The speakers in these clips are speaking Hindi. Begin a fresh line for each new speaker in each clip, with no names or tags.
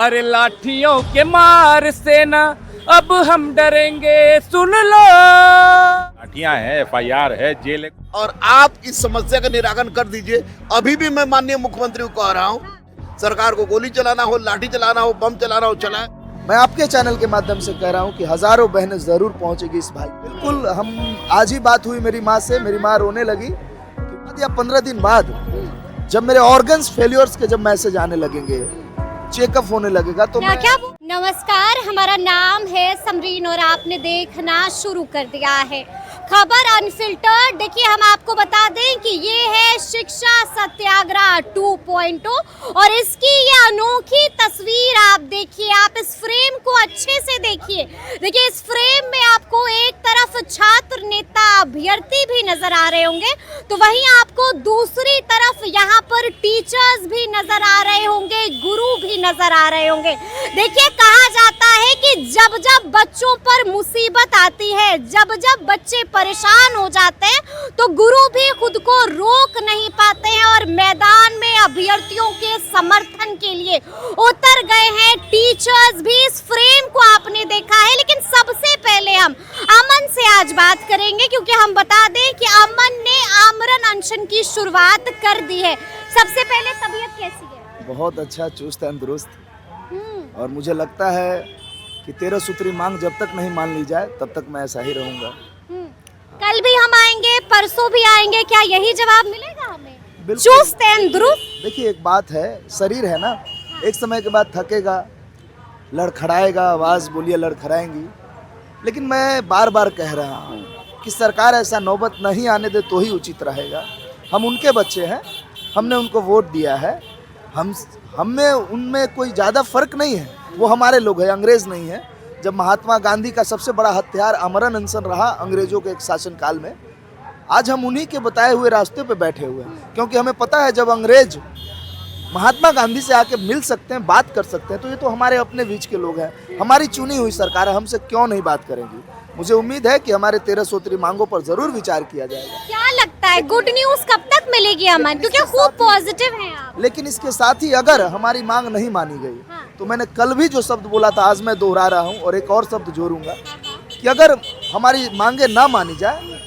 अरे लाठियों के मार से ना अब हम डरेंगे, सुन लो।
लाठियां है, FIR है, जेल है।
और आप इस समस्या का निराकरण कर दीजिए। अभी भी मैं माननीय मुख्यमंत्री को कह रहा हूँ, सरकार को गोली चलाना हो, लाठी चलाना हो, बम चलाना हो, चलाए।
मैं आपके चैनल के माध्यम से कह रहा हूँ कि हजारों बहनें जरूर पहुंचेगी इस भाई। बिल्कुल, हम आज ही बात हुई मेरी माँ से, मेरी माँ रोने लगी कि या 15 दिन बाद जब मेरे ऑर्गन्स फेलियर्स के जब मैसेज आने लगेंगे, चेकअप होने लगेगा तो
क्या नमस्कार, हमारा नाम है समरीन और आपने देखना शुरू कर दिया है खबर अनफिल्टर्ड। देखिए, हम आपको बता दें कि ये है शिक्षा सत्याग्रह 2.0 और इसकी ये अनोखी तस्वीर आप देखिए। आप इस फ्रेम को अच्छे से देखिए। देखिए, इस फ्रेम में आपको एक तरफ छात्र नेता अभ्यर्थी भी नजर आ रहे होंगे, तो वहीं आपको दूसरी तरफ यहाँ पर टीचर्स भी नजर आ रहे होंगे, गुरु भी नजर आ रहे होंगे। देखिए, कहा जाता है कि जब जब बच्चों पर मुसीबत आती है, जब जब बच्चे परेशान हो जाते हैं, तो गुरु भी खुद को रोक नहीं पाते हैं और मैदान में अभ्यर्थियों के समर्थन के लिए उतर गए हैं। टीचर्स भी इस फ्रेम को आपने देखा है, लेकिन सबसे पहले हम अमन से आज बात करेंगे, क्योंकि हम बता दें कि अमन ने आमरण अनशन की शुरुआत कर दी है। सबसे पहले तबीयत कैसी है?
बहुत अच्छा, चुस्त तंदुरुस्त। और मुझे लगता है कि 13 सूत्री मांग जब तक नहीं मान ली जाए तब तक मैं ऐसा ही रहूंगा।
कल भी हम आएंगे, परसों भी आएंगे, क्या यही जवाब मिलेगा हमें?
बिल्कुल।
चुस्त तंदुरुस्त।
देखिए, एक बात है, शरीर है ना, एक समय के बाद थकेगा, लड़खड़ाएगा, आवाज बोलिए लड़खड़ाएंगी। लेकिन मैं बार बार कह रहा हूँ कि सरकार ऐसा नौबत नहीं आने दे तो ही उचित रहेगा। हम उनके बच्चे हैं, हमने उनको वोट दिया है, हमें उनमें कोई ज़्यादा फर्क नहीं है। वो हमारे लोग हैं, अंग्रेज नहीं है। जब महात्मा गांधी का सबसे बड़ा हथियार आमरण अनशन रहा अंग्रेजों के एक शासनकाल में, आज हम उन्हीं के बताए हुए रास्ते पे बैठे हुए हैं, क्योंकि हमें पता है जब अंग्रेज महात्मा गांधी से आके मिल सकते हैं, बात कर सकते हैं, तो ये तो हमारे अपने बीच के लोग हैं, हमारी चुनी हुई सरकार है, हमसे क्यों नहीं बात करेंगी। मुझे उम्मीद है कि हमारे 13 सूत्री मांगों पर जरूर विचार किया जाएगा।
क्या लगता है गुड न्यूज कब तक मिलेगी अमन, क्योंकि खूब पॉजिटिव हैं आप?
लेकिन इसके साथ ही अगर हमारी मांग नहीं मानी गई, तो मैंने कल भी जो शब्द बोला था आज मैं दोहरा रहा हूँ और एक और शब्द जोड़ूंगा कि अगर हमारी मांगे ना मानी जाए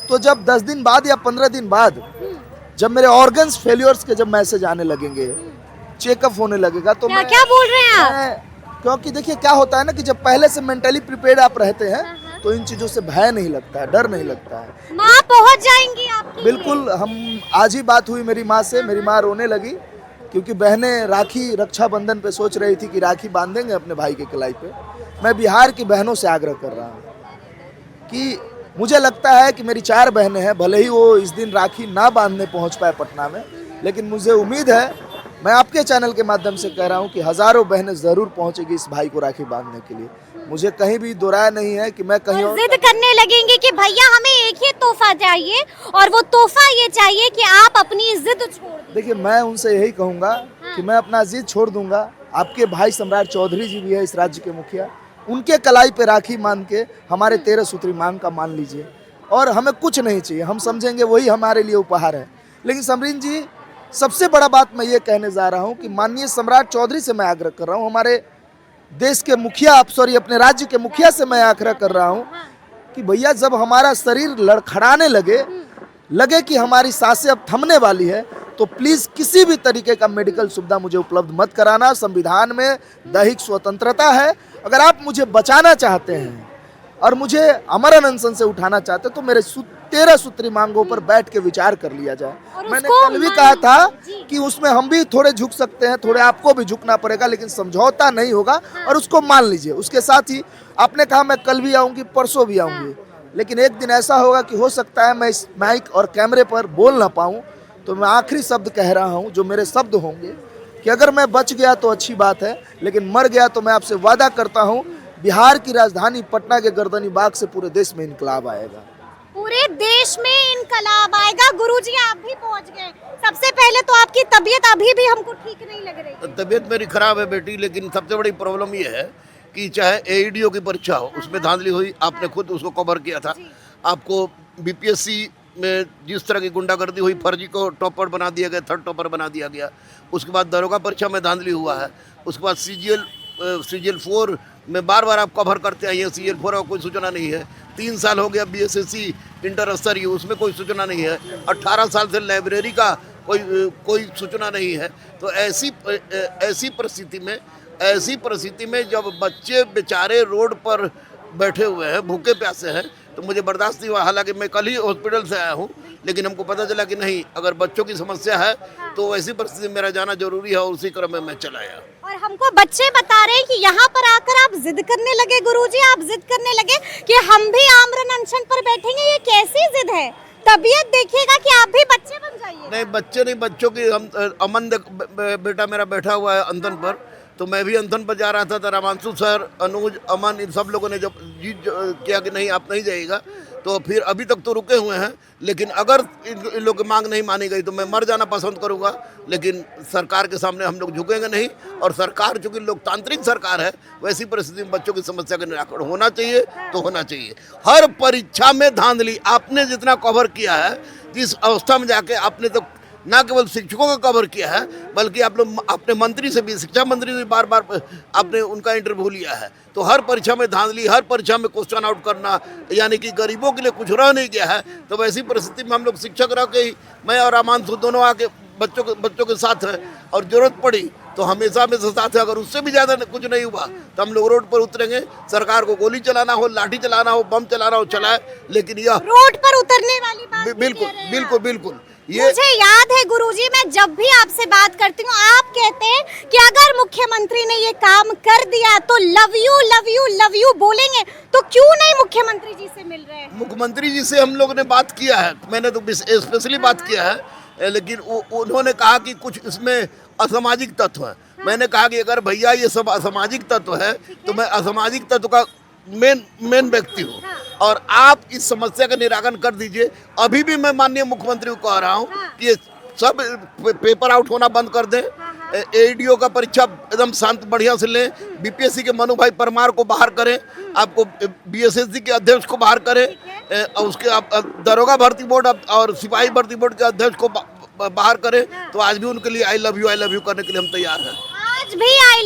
तो जब 10 दिन बाद या 15 दिन बाद जब मेरे ऑर्गन्स फेलियर्स के जब मैसेज आने लगेंगे, चेकअप होने लगेगा तो
क्या बोल रहे हैं आप?
क्योंकि देखिए क्या होता है ना कि जब पहले से मेंटली प्रिपेयर्ड आप रहते हैं तो इन चीजों से भय नहीं लगता है, डर नहीं लगता है।
माँ पहुँच जाएंगी आपके?
बिल्कुल, हम आज ही बात हुई मेरी माँ से, मेरी माँ रोने लगी क्योंकि बहनें राखी रक्षाबंधन पे सोच रही थी कि राखी बांधेंगे अपने भाई के कलाई पे। मैं बिहार की बहनों से आग्रह कर रहा हूँ कि मुझे लगता है कि मेरी 4 बहनें हैं, भले ही वो इस दिन राखी ना बांधने पहुँच पाए पटना में, लेकिन मुझे उम्मीद है, मैं आपके चैनल के माध्यम से कह रहा हूँ कि हजारों बहनें जरूर पहुँचेगी इस भाई को राखी बांधने के लिए। मुझे कहीं भी दोराया नहीं है कि मैं कहीं
जिद करने लगेंगे कि भैया हमें एक ही तोहफा चाहिए और वो तोहफा ये चाहिए कि आप अपनी जिद छोड़ दें।
देखिए, मैं उनसे यही कहूँगा कि मैं अपना जिद छोड़ दूंगा। आपके भाई सम्राट चौधरी जी भी है इस राज्य के मुखिया, उनके कलाई पे राखी मान के हमारे 13 सूत्री मांग का मान लीजिए और हमें कुछ नहीं चाहिए, हम समझेंगे वही हमारे लिए उपहार है। लेकिन समरीन जी, सबसे बड़ा बात मैं ये कहने जा रहा हूँ कि माननीय सम्राट चौधरी से मैं आग्रह कर रहा हूँ, हमारे देश के मुखिया, अपने राज्य के मुखिया से मैं आग्रह कर रहा हूँ कि भैया जब हमारा शरीर लड़खड़ाने लगे कि हमारी सांसें अब थमने वाली है, तो प्लीज़ किसी भी तरीके का मेडिकल सुविधा मुझे उपलब्ध मत कराना। संविधान में दैहिक स्वतंत्रता है, अगर आप मुझे बचाना चाहते हैं और मुझे आमरण अनशन से उठाना चाहते हैं तो मेरे 13 सूत्री मांगों पर बैठ के विचार कर लिया जाए। मैंने कल भी कहा था कि उसमें हम भी थोड़े झुक सकते हैं, थोड़े आपको भी झुकना पड़ेगा, लेकिन समझौता नहीं होगा और उसको मान लीजिए। उसके साथ ही आपने कहा मैं कल भी आऊँगी, परसों भी आऊँगी, लेकिन एक दिन ऐसा होगा कि हो सकता है मैं इस माइक और कैमरे पर बोल ना पाऊँ, तो मैं आखिरी शब्द कह रहा हूँ जो मेरे शब्द होंगे कि अगर मैं बच गया तो अच्छी बात है, लेकिन मर गया तो मैं आपसे वादा करता हूँ बिहार की राजधानी पटना के गर्दनी बाग से पूरे देश में इनकलाब आएगा।
पूरे देश में इनकलाब आएगा। गुरुजी आप भी पहुंच गए। सबसे पहले तो आपकी तबीयत अभी भी हमको ठीक नहीं लग रही।
तबीयत मेरी खराब है बेटी, लेकिन सबसे बड़ी प्रॉब्लम ये है कि चाहे AEDO की परीक्षा हो, उसमें धांधली हुई, आपने खुद उसको कवर किया था। आपको BPSC में जिस तरह की गुंडागर्दी हुई, फर्जी को टॉपर बना दिया गया, थर्ड टॉपर बना दिया गया। उसके बाद दरोगा परीक्षा में धांधली हुआ है। उसके बाद CGL 4 में बार बार आप कवर करते आइए, CGL 4 का कोई सूचना नहीं है। 3 साल हो गया BSSC इंटर स्तरीय, उसमें कोई सूचना नहीं है। 18 साल से लाइब्रेरी का कोई सूचना नहीं है। तो ऐसी परिस्थिति में जब बच्चे बेचारे रोड पर बैठे हुए हैं, भूखे प्यासे हैं, तो मुझे बर्दाश्त नहीं हुआ। हालांकि मैं कल ही हॉस्पिटल से आया हूँ, लेकिन हमको पता चला कि नहीं, अगर बच्चों की समस्या है तो ऐसी परिस्थिति में मेरा जाना जरूरी है, और उसी क्रम में मैं चला आया।
और हमको बच्चे बता रहे हैं कि यहाँ पर आकर आप जिद करने लगे, गुरुजी आप जिद करने लगे कि हम भी आमरण अनशन पर बैठेंगे। ये कैसी जिद है? तबीयत देखिएगा कि आप भी बच्चे बन जाइए।
नहीं, बच्चे नहीं, बच्चों की हम अमन बेटा मेरा बैठा हुआ है अंधन पर, तो मैं भी अंधन पर जा रहा था। तो रामांशु सर, अनुज, अमन, इन सब लोगों ने जब जीत किया कि नहीं आप नहीं जाइएगा, तो फिर अभी तक तो रुके हुए हैं। लेकिन अगर इन लोगों की मांग नहीं मानी गई तो मैं मर जाना पसंद करूंगा, लेकिन सरकार के सामने हम लोग झुकेंगे नहीं। और सरकार चूंकि लोकतांत्रिक सरकार है, वैसी परिस्थिति में बच्चों की समस्या का निराकरण होना चाहिए तो होना चाहिए। हर परीक्षा में धांधली आपने जितना कवर किया है, जिस अवस्था में जाके आपने तो न केवल शिक्षकों का कवर किया है, बल्कि आप लोग अपने मंत्री से भी, शिक्षा मंत्री से बार बार आपने उनका इंटरव्यू लिया है। तो हर परीक्षा में धांधली, हर परीक्षा में क्वेश्चन आउट करना, यानी कि गरीबों के लिए कुछ रह नहीं गया है। तो वैसी परिस्थिति में हम लोग शिक्षक रह के ही, मैं और रामांशु दोनों आके बच्चों के साथ हैं, और जरूरत पड़ी तो हमेशा साथ है। अगर उससे भी ज़्यादा कुछ नहीं हुआ तो हम लोग रोड पर उतरेंगे। सरकार को गोली चलाना हो, लाठी चलाना हो, बम चलाना हो, चलाए, लेकिन यह
रोड पर उतरने वाली बात
बिल्कुल
मुझे याद है गुरुजी, मैं जब भी आपसे बात करती हूँ आप कहते हैं कि अगर मुख्यमंत्री ने ये काम कर दिया तो लव यू बोलेंगे। तो क्यों नहीं मुख्यमंत्री जी से मिल रहे हैं?
मुख्यमंत्री जी से हम लोग ने बात किया है, मैंने तो स्पेशली बात किया है, लेकिन उन्होंने कहा कि कुछ इसमें असामाजिक तत्व है। मैंने कहा कि अगर भैया ये सब असामाजिक तत्व है तो मैं असामाजिक तत्व का मेन व्यक्ति हूँ, और आप इस समस्या का निराकरण कर दीजिए। अभी भी मैं माननीय मुख्यमंत्री को कह रहा हूँ कि ये सब पेपर आउट होना बंद कर दें। ADO का परीक्षा एकदम शांत बढ़िया से लें। BPSC के मनु भाई परमार को बाहर करें, आपको BSSC के अध्यक्ष को बाहर करें, उसके दरोगा भर्ती बोर्ड और सिपाही भर्ती बोर्ड के अध्यक्ष को बाहर करें। तो आज भी उनके लिए आई लव यू करने के लिए हम तैयार हैं।
आज भी आई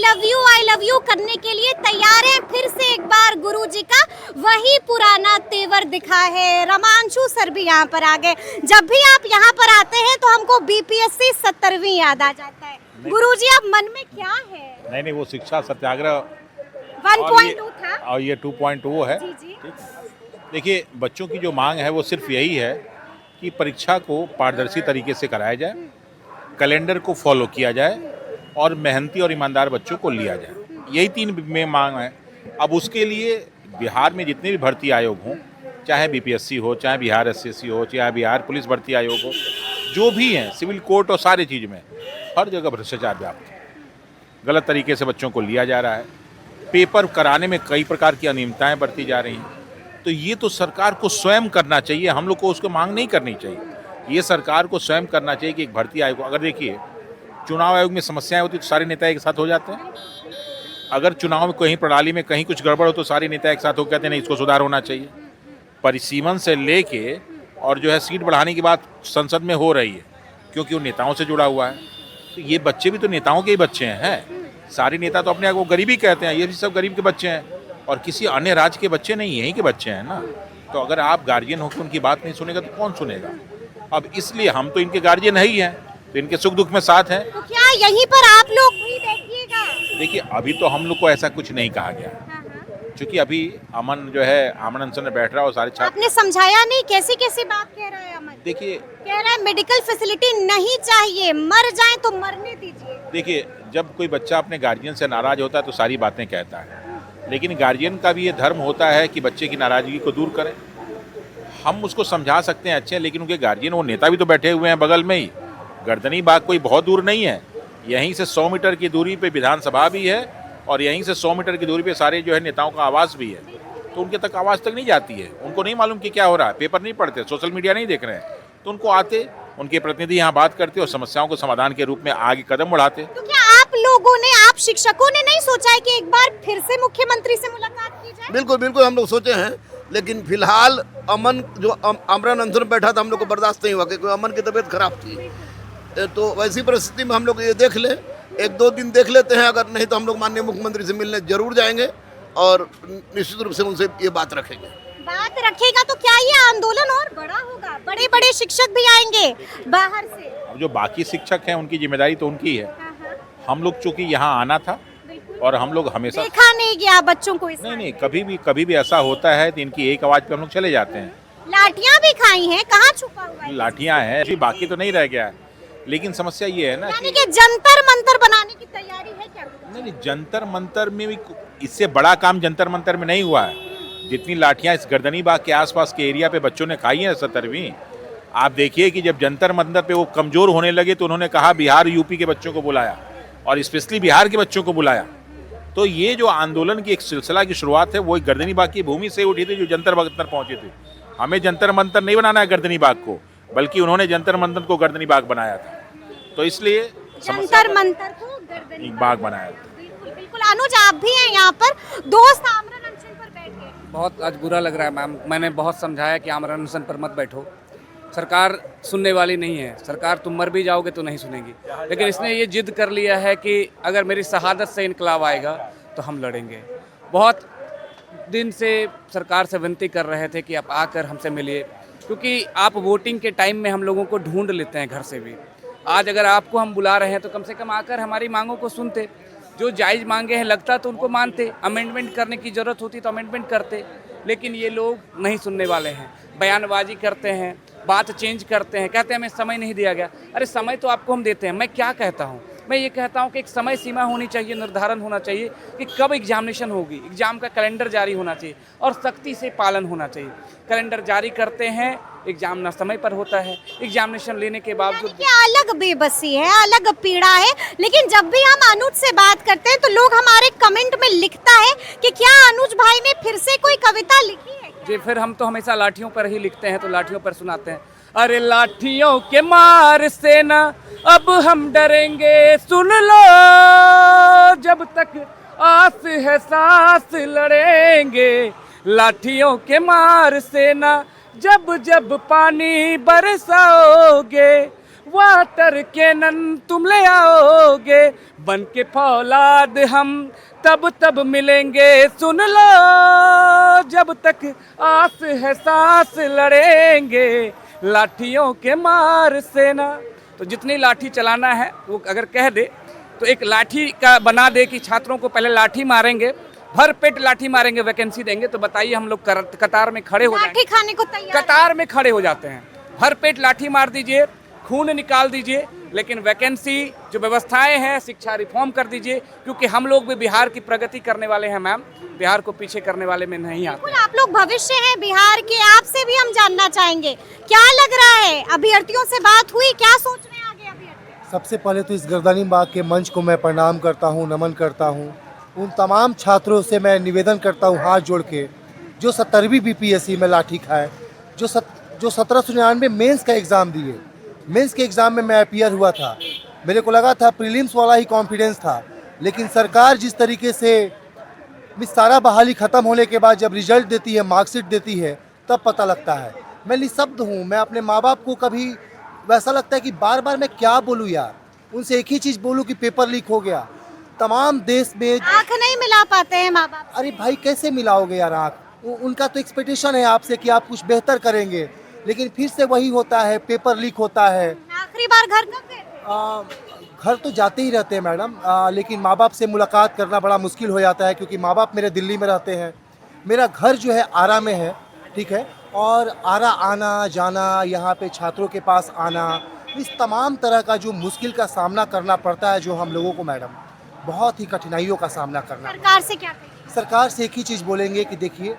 लव यू करने के लिए तैयार है। फिर से एक बार गुरुजी का वही पुराना तेवर दिखा है। रमांशु सर भी यहाँ पर आ गए। जब भी आप यहाँ पर आते हैं तो हमको BPSC 70वीं याद आ जाता है। गुरुजी अब मन में क्या है?
नहीं, वो शिक्षा सत्याग्रह
1.2 था
और ये 2.2 है।
जी।
देखिए, बच्चों की जो मांग है वो सिर्फ यही है कि परीक्षा को पारदर्शी तरीके से कराया जाए, कैलेंडर को फॉलो किया जाए और मेहनती और ईमानदार बच्चों को लिया जाए। यही 3 में मांग है। अब उसके लिए बिहार में जितने भी भर्ती आयोग हों, चाहे BPSC हो, चाहे बिहार SSC हो, चाहे बिहार पुलिस भर्ती आयोग हो, जो भी हैं, सिविल कोर्ट और सारी चीज़ में हर जगह भ्रष्टाचार व्याप्त है। गलत तरीके से बच्चों को लिया जा रहा है। पेपर कराने में कई प्रकार की अनियमितताएँ बरती जा रही हैं। तो ये तो सरकार को स्वयं करना चाहिए, हम लोग को उसको मांग नहीं करनी चाहिए। ये सरकार को स्वयं करना चाहिए कि एक भर्ती आयोग, अगर देखिए चुनाव आयोग में समस्याएं होती तो सारे नेता एक साथ हो जाते हैं। अगर चुनाव में कहीं प्रणाली में कहीं कुछ गड़बड़ हो तो सारे नेता एक साथ हो कहते हैं नहीं इसको सुधार होना चाहिए। परिसीमन से लेके और जो है सीट बढ़ाने की बात संसद में हो रही है, क्योंकि वो नेताओं से जुड़ा हुआ है। तो ये बच्चे भी तो नेताओं के ही बच्चे हैं। सारे नेता तो अपने आप को गरीबी कहते हैं, ये भी सब गरीब के बच्चे हैं और किसी अन्य राज्य के बच्चे नहीं, यहीं के बच्चे हैं ना। तो अगर आप गार्जियन होकर उनकी बात नहीं सुनेगा तो कौन सुनेगा? अब इसलिए हम तो इनके गार्जियन ही हैं, तो इनके सुख दुख में साथ हैं।
तो क्या यहीं पर आप लोग भी देखिएगा?
देखिए, अभी तो हम लोग को ऐसा कुछ नहीं कहा गया, क्योंकि अभी अमन जो है आमरण अनशन में बैठ रहा है और सारे छात्र।
आपने समझाया नहीं? कैसी बात कह रहा है अमन?
देखिए,
कह रहा है मेडिकल फैसिलिटी नहीं चाहिए, मर जाए तो मरने दीजिए।
देखिए, जब कोई बच्चा अपने गार्जियन से नाराज होता है तो सारी बातें कहता है, लेकिन गार्जियन का भी ये धर्म होता है कि बच्चे की नाराजगी को दूर करें। हम उसको समझा सकते हैं अच्छे, लेकिन उनके गार्जियन, वो नेता भी तो बैठे हुए हैं बगल में ही। गर्दनी बाग कोई बहुत दूर नहीं है, यहीं से 100 मीटर की दूरी पे विधानसभा भी है और यहीं से 100 मीटर की दूरी पे सारे जो है नेताओं का आवास भी है। तो उनके तक आवाज़ तक नहीं जाती है, उनको नहीं मालूम कि क्या हो रहा है, पेपर नहीं पढ़ते, सोशल मीडिया नहीं देख रहे हैं। तो उनको आते, उनके प्रतिनिधि यहाँ बात करते और समस्याओं को समाधान के रूप में आगे कदम बढ़ाते।
तो क्या आप लोगों ने, आप शिक्षकों ने नहीं सोचा है कि एक बार फिर से मुख्यमंत्री से मुलाकात की जाए?
बिल्कुल हम लोग सोचे हैं, लेकिन फिलहाल अमन जो आमरण अनशन बैठा था, हम लोग को बर्दाश्त नहीं हुआ क्योंकि अमन की तबीयत खराब थी। तो वैसी परिस्थिति में हम लोग ये देख ले, 1-2 दिन देख लेते हैं, अगर नहीं तो हम लोग माननीय मुख्यमंत्री से मिलने जरूर जाएंगे और निश्चित रूप से उनसे ये बात रखेंगे।
बात रखेगा तो क्या ये आंदोलन और बड़ा होगा? बड़े बड़े शिक्षक भी आएंगे बाहर से।
अब जो बाकी शिक्षक हैं उनकी जिम्मेदारी तो उनकी है। हम लोग चूंकि यहाँ आना था और हम लोग हमेशा
देखा नहीं गया बच्चों को।
नहीं, कभी भी ऐसा होता है तो इनकी एक आवाज पे हम लोग चले जाते हैं।
लाठियां भी खाई हैं, कहाँ छुपा हुआ है?
लाठियां हैं, अभी बाकी तो नहीं रह गया है, लेकिन समस्या ये है ना
यानी कि जंतर मंतर बनाने की तैयारी है क्या?
नहीं, जंतर मंतर में भी इससे बड़ा काम जंतर मंतर में नहीं हुआ है। जितनी लाठियां इस गर्दनी बाग के आसपास के एरिया पे बच्चों ने खाई हैं 17वीं, आप देखिए कि जब जंतर मंतर पे वो कमजोर होने लगे तो उन्होंने कहा बिहार यूपी के बच्चों को बुलाया और स्पेशली बिहार के बच्चों को बुलाया। तो ये जो आंदोलन की एक सिलसिला की शुरुआत है वो गर्दनी बाग की भूमि से उठी थी, जो जंतर मंतर पहुंची थी। हमें जंतर मंतर नहीं बनाना है गर्दनी बाग को, बल्कि उन्होंने जंतर मंतर को गर्दनी बाग बनाया था, तो इसलिए
जंतर मंतर को गर्दनी
बाग बनाया था।
बिल्कुल बिल्कुल। अनुज, आप भी हैं यहाँ पर, दोस्त आमरण अनशन पर बैठ गए।
बहुत आज बुरा लग रहा है मैम। मैंने बहुत समझाया कि आमरण अनशन पर मत बैठो, सरकार सुनने वाली नहीं है। सरकार तुम मर भी जाओगे तो नहीं सुनेगी, लेकिन इसने ये जिद कर लिया है कि अगर मेरी शहादत से इनकलाब आएगा तो हम लड़ेंगे। बहुत दिन से सरकार से विनती कर रहे थे कि आप आकर हमसे मिलिए, क्योंकि आप वोटिंग के टाइम में हम लोगों को ढूंढ लेते हैं घर से भी। आज अगर आपको हम बुला रहे हैं तो कम से कम आकर हमारी मांगों को सुनते, जो जायज़ मांगे हैं लगता तो उनको मानते, अमेंडमेंट करने की ज़रूरत होती तो अमेंडमेंट करते, लेकिन ये लोग नहीं सुनने वाले हैं। बयानबाजी करते हैं, बात चेंज करते हैं, कहते हैं हमें समय नहीं दिया गया। अरे समय तो आपको हम देते हैं। मैं क्या कहता हूँ? मैं ये कहता हूँ कि एक समय सीमा होनी चाहिए, निर्धारण होना चाहिए कि कब एग्जामिनेशन होगी, एग्जाम का कैलेंडर जारी होना चाहिए और सख्ती से पालन होना चाहिए। कैलेंडर जारी करते हैं, एग्जाम ना समय पर होता है, एग्जामिनेशन लेने के बावजूद
क्या अलग बेबसी है, अलग पीड़ा है। लेकिन जब भी हम अनुज से बात करते हैं तो लोग हमारे कमेंट में लिखता है कि क्या अनुज भाई ने फिर से कोई कविता लिखी है?
जी, फिर हम तो हमेशा लाठियों पर ही लिखते हैं, तो लाठियों पर सुनाते हैं। अरे लाठियों के मार से ना अब हम डरेंगे, सुन लो जब तक आस है सांस लड़ेंगे। लाठियों के मार से ना जब जब पानी बरसाओगे, वाटर कैनन तुम ले आओगे, बन के फौलाद हम तब तब मिलेंगे। सुन लो जब तक आस है सांस लड़ेंगे, लाठियों के मार से ना। तो जितनी लाठी चलाना है वो अगर कह दे तो एक लाठी का बना दे कि छात्रों को पहले लाठी मारेंगे, भर पेट लाठी मारेंगे, वैकेंसी देंगे, तो बताइए हम लोग कतार में खड़े हो जाएंगे?
लाठी खाने को तैयार,
कतार में खड़े हो जाते हैं। भर पेट लाठी मार दीजिए, खून निकाल दीजिए, लेकिन वैकेंसी जो व्यवस्थाएं हैं, शिक्षा रिफॉर्म कर दीजिए, क्योंकि हम लोग भी बिहार की प्रगति करने वाले हैं मैम, बिहार को पीछे करने वाले में नहीं आते।
आप लोग भविष्य हैं बिहार के, आपसे भी हम जानना चाहेंगे क्या लग रहा है? अभ्यर्थियों से बात हुई, क्या सोच रहे हैं आगे अभ्यर्थी?
सबसे पहले तो इस गर्दनी बाग के मंच को मैं प्रणाम करता हूँ, नमन करता हूँ। उन तमाम छात्रों से मैं निवेदन करता हूँ हाथ जोड़ के, जो 17वीं बीपीएससी में लाठी खाए, जो 1799 मेंस का एग्ज़ाम दिए। मेंस के एग्ज़ाम में मैं अपीयर हुआ था, मेरे को लगा था प्रीलिम्स वाला ही कॉन्फिडेंस था, लेकिन सरकार जिस तरीके से सारा बहाली ख़त्म होने के बाद जब रिजल्ट देती है, मार्कशीट देती है, तब पता लगता है। मैं निःशब्द हूँ। मैं अपने माँ बाप को कभी वैसा लगता है कि बार बार मैं क्या बोलूँ यार, उनसे एक ही चीज़ बोलूँ कि पेपर लीक हो गया। तमाम देश में
आँख नहीं मिला पाते हैं माँ बाप।
अरे भाई कैसे मिलाओगे यार आँख? उनका तो एक्सपेक्टेशन है आपसे कि आप कुछ बेहतर करेंगे, लेकिन फिर से वही होता है, पेपर लीक होता है।
आखिरी बार घर कब गए थे?
घर तो जाते ही रहते हैं मैडम, लेकिन माँ बाप से मुलाकात करना बड़ा मुश्किल हो जाता है, क्योंकि माँ बाप मेरे दिल्ली में रहते हैं। मेरा घर जो है आरा में है, ठीक है, और आरा आना जाना, यहाँ पे छात्रों के पास आना, इस तमाम तरह का जो मुश्किल का सामना करना पड़ता है, जो हम लोगों को मैडम बहुत ही कठिनाइयों का सामना करना।
सरकार से क्या कहेंगे?
सरकार से एक ही चीज़ बोलेंगे कि देखिए,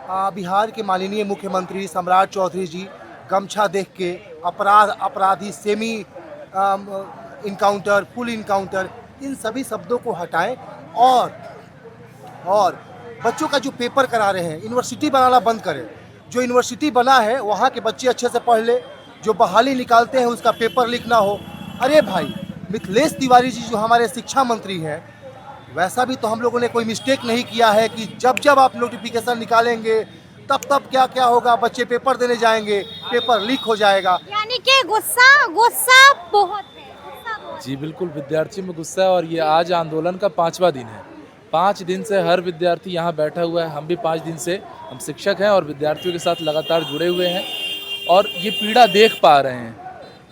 बिहार के माननीय मुख्यमंत्री सम्राट चौधरी जी गमछा देख के अपराधी, सेमी इनकाउंटर, फुल इनकाउंटर, इन सभी शब्दों को हटाएं और बच्चों का जो पेपर करा रहे हैं, यूनिवर्सिटी बनाना बंद करें। जो यूनिवर्सिटी बना है वहाँ के बच्चे अच्छे से पढ़ ले, जो बहाली निकालते हैं उसका पेपर लीक ना हो। अरे भाई, मिथिलेश तिवारी जी जो हमारे शिक्षा मंत्री हैं, वैसा भी तो हम लोगों ने कोई मिस्टेक नहीं किया है कि जब जब आप नोटिफिकेशन निकालेंगे तब क्या क्या होगा, बच्चे पेपर देने जाएंगे, पेपर लीक हो जाएगा।
यानी कि गुस्सा बहुत है, गुस्सा बहुत
जी बिल्कुल, विद्यार्थियों में गुस्सा है और ये आज आंदोलन का 5वां दिन है। 5 दिन से हर विद्यार्थी यहाँ बैठा हुआ है। हम भी 5 दिन से, हम शिक्षक हैं और विद्यार्थियों के साथ लगातार जुड़े हुए हैं और ये पीड़ा देख पा रहे हैं।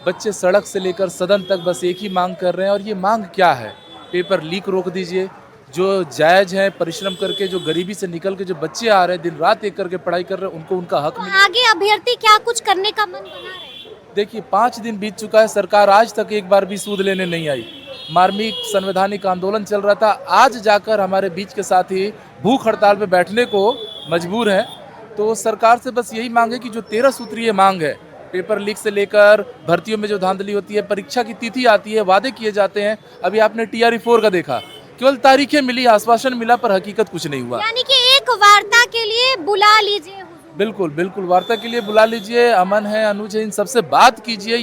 बच्चे सड़क से लेकर सदन तक बस एक ही मांग कर रहे हैं और ये मांग क्या है? पेपर लीक रोक दीजिए। जो जायज़ है, परिश्रम करके जो गरीबी से निकल के जो बच्चे आ रहे हैं, दिन रात एक करके पढ़ाई कर रहे हैं, उनको उनका हक मिले।
आगे अभ्यर्थी क्या कुछ करने का मन बना रहे हैं?
देखिए 5 दिन बीत चुका है, सरकार आज तक एक बार भी सूद लेने नहीं आई। मार्मिक संवैधानिक आंदोलन चल रहा था, आज जाकर हमारे बीच के साथी भूख हड़ताल पे बैठने को मजबूर हैं। तो सरकार से बस यही मांग है कि जो 13 सूत्रीय मांग है, पेपर लीक से लेकर भर्तियों में जो धांधली होती है, परीक्षा की तिथि आती है, वादे किए जाते हैं। अभी आपने TRE 4 का देखा, केवल तारीखें मिली, आश्वासन मिला, पर हकीकत कुछ नहीं हुआ।
यानी कि एक वार्ता के लिए बुला लीजिए हुजूर।
बिल्कुल बिल्कुल, वार्ता के लिए बुला लीजिए। अमन है, अनुज है, इन सबसे बात कीजिए।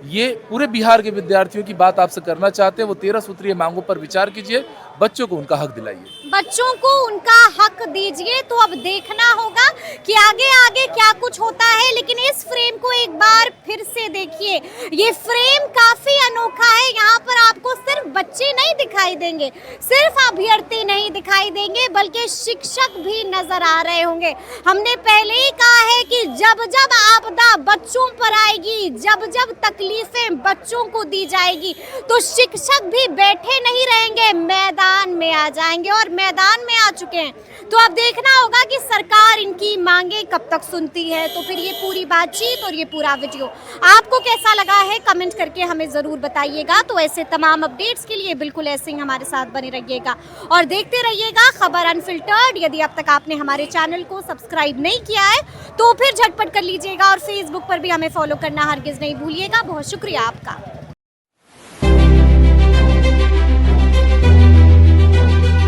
ये पूरे बिहार के विद्यार्थियों की बात आपसे करना चाहते हैं। वो 13 सूत्रीय मांगों पर विचार कीजिए, बच्चों को उनका हक दिलाइए।
बच्चों को उनका हक दीजिए। तो अब देखना होगा कि आगे आगे क्या कुछ होता है, लेकिन इस फ्रेम को एक बार फिर से देखिए। ये फ्रेम काफी अनोखा है। यहाँ पर आपको सिर्फ बच्चे नहीं दिखाई देंगे, सिर्फ अभ्यर्थी नहीं दिखाई देंगे, बल्कि शिक्षक भी नजर आ रहे होंगे। हमने पहले ही कहा है कि जब जब आपदा बच्चों पर आएगी, जब जब तकलीफें बच्चों को दी जाएगी, तो शिक्षक भी बैठे नहीं रहेंगे, मैदान में आ जाएंगे और मैदान में आ चुके हैं। तो अब देखना होगा कि सरकार इनकी मांगे कब तक सुनती है। तो फिर ये पूरी बातचीत और ये पूरा वीडियो आपको कैसा लगा है, कमेंट करके हमें ज़रूर बताइएगा। तो ऐसे तमाम अपडेट्स के लिए बिल्कुल ऐसे ही हमारे साथ बने रहिएगा और देखते रहिएगा खबर अनफिल्टर्ड। यदि अब तक आपने हमारे चैनल को सब्सक्राइब नहीं किया है तो फिर झटपट कर लीजिएगा और फेसबुक पर भी हमें फॉलो करना हरगिज़ नहीं भूलिएगा। बहुत शुक्रिया आपका।